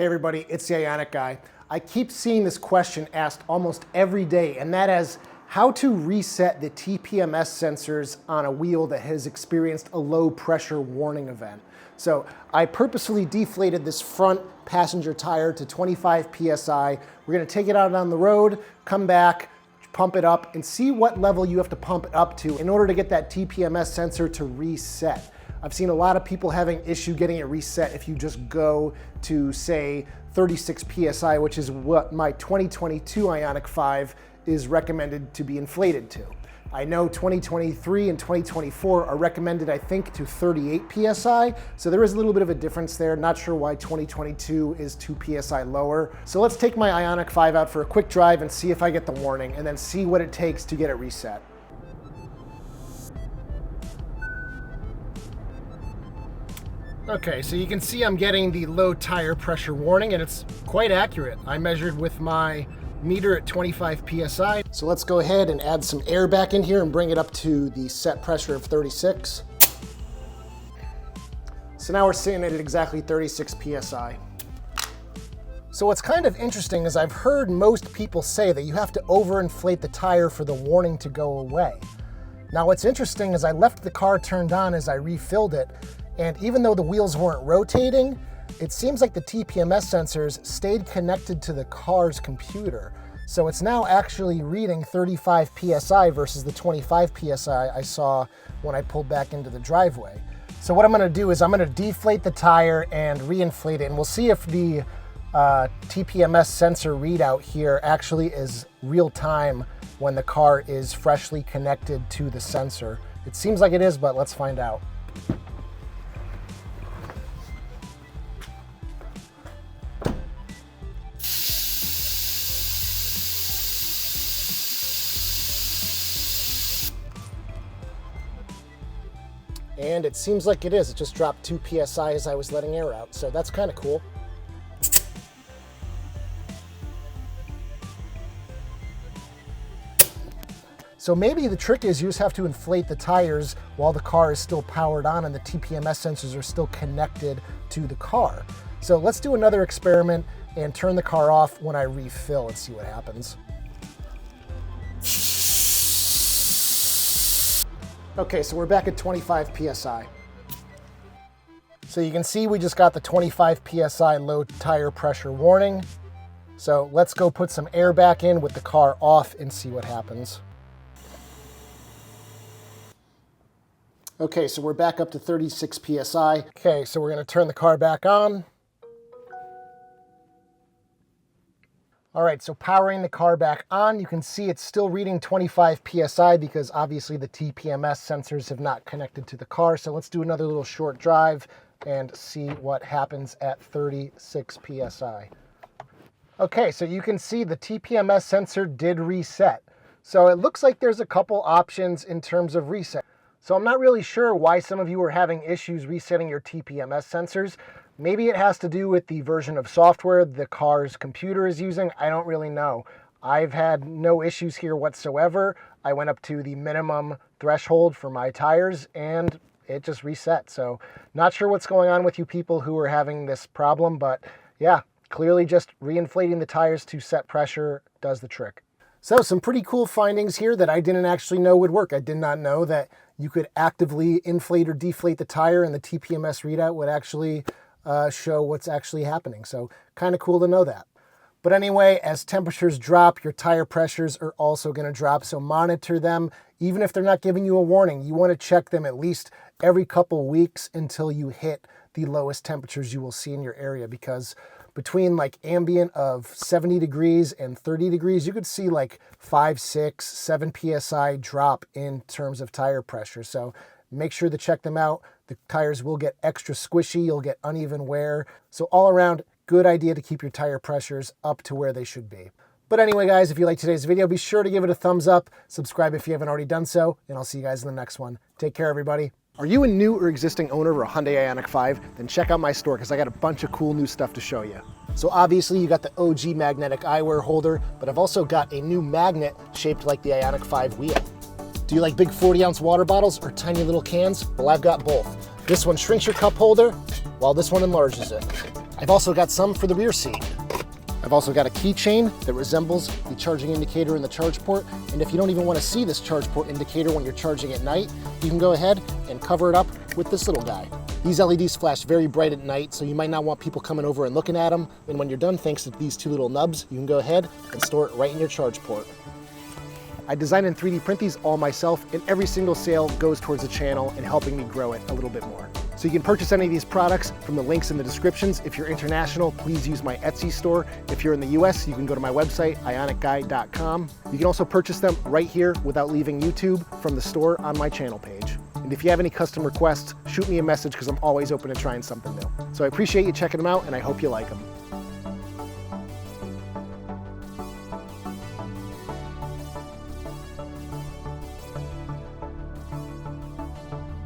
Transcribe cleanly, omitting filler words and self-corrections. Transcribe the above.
Hey everybody, it's the Ioniq guy. I keep seeing this question asked almost every day, and that is how to reset the TPMS sensors on a wheel that has experienced a low pressure warning event. So I purposefully deflated this front passenger tire to 25 PSI. We're gonna take it out on the road, come back, pump it up, and see what level you have to pump it up to in order to get that TPMS sensor to reset. I've seen a lot of people having issue getting it reset if you just go to, say, 36 PSI, which is what my 2022 Ioniq 5 is recommended to be inflated to. I know 2023 and 2024 are recommended, I think, to 38 PSI, so there is a little bit of a difference there. Not sure why 2022 is 2 PSI lower. So let's take my Ioniq 5 out for a quick drive and see if I get the warning, and then see what it takes to get it reset. Okay, so you can see I'm getting the low tire pressure warning, and it's quite accurate. I measured with my meter at 25 PSI. So let's go ahead and add some air back in here and bring it up to the set pressure of 36. So now we're sitting at exactly 36 PSI. So what's kind of interesting is I've heard most people say that you have to overinflate the tire for the warning to go away. Now what's interesting is I left the car turned on as I refilled it, and even though the wheels weren't rotating, it seems like the TPMS sensors stayed connected to the car's computer. So it's now actually reading 35 PSI versus the 25 PSI I saw when I pulled back into the driveway. So what I'm gonna do is I'm gonna deflate the tire and reinflate it, and we'll see if the TPMS sensor readout here actually is real time when the car is freshly connected to the sensor. It seems like it is, but let's find out. And it seems like it is. It just dropped 2 PSI as I was letting air out. So that's kind of cool. So maybe the trick is you just have to inflate the tires while the car is still powered on and the TPMS sensors are still connected to the car. So let's do another experiment and turn the car off when I refill and see what happens. Okay, so we're back at 25 PSI. So you can see we just got the 25 PSI low tire pressure warning. So let's go put some air back in with the car off and see what happens. Okay, so we're back up to 36 PSI. Okay, so we're gonna turn the car back on. All right, so powering the car back on, you can see it's still reading 25 PSI because obviously the TPMS sensors have not connected to the car. So let's do another little short drive and see what happens at 36 PSI. Okay, so you can see the TPMS sensor did reset. So it looks like there's a couple options in terms of reset. So I'm not really sure why some of you are having issues resetting your TPMS sensors. Maybe it has to do with the version of software the car's computer is using. I don't really know. I've had no issues here whatsoever. I went up to the minimum threshold for my tires and it just reset. So not sure what's going on with you people who are having this problem, but yeah, clearly just reinflating the tires to set pressure does the trick. So some pretty cool findings here that I didn't actually know would work. I did not know that you could actively inflate or deflate the tire and the TPMS readout would actually show what's actually happening. So kind of cool to know that. But anyway, as temperatures drop, your tire pressures are also going to drop. So monitor them. Even if they're not giving you a warning, you want to check them at least every couple weeks until you hit the lowest temperatures you will see in your area, because between like ambient of 70 degrees and 30 degrees, you could see like 5, 6, 7 PSI drop in terms of tire pressure. So make sure to check them out. The tires will get extra squishy, you'll get uneven wear. So all around, good idea to keep your tire pressures up to where they should be. But anyway, guys, if you liked today's video, be sure to give it a thumbs up, subscribe if you haven't already done so, and I'll see you guys in the next one. Take care, everybody. Are you a new or existing owner of a Hyundai Ioniq 5? Then check out my store because I got a bunch of cool new stuff to show you. So obviously you got the OG magnetic eyewear holder, but I've also got a new magnet shaped like the Ioniq 5 wheel. Do you like big 40-ounce water bottles or tiny little cans? Well, I've got both. This one shrinks your cup holder, while this one enlarges it. I've also got some for the rear seat. I've also got a keychain that resembles the charging indicator in the charge port, and if you don't even want to see this charge port indicator when you're charging at night, you can go ahead and cover it up with this little guy. These LEDs flash very bright at night, so you might not want people coming over and looking at them, and when you're done, thanks to these two little nubs, you can go ahead and store it right in your charge port. I design and 3D print these all myself, and every single sale goes towards the channel and helping me grow it a little bit more. So you can purchase any of these products from the links in the descriptions. If you're international, please use my Etsy store. If you're in the US, you can go to my website, ioniqguy.com. You can also purchase them right here without leaving YouTube from the store on my channel page. And if you have any custom requests, shoot me a message because I'm always open to trying something new. So I appreciate you checking them out, and I hope you like them.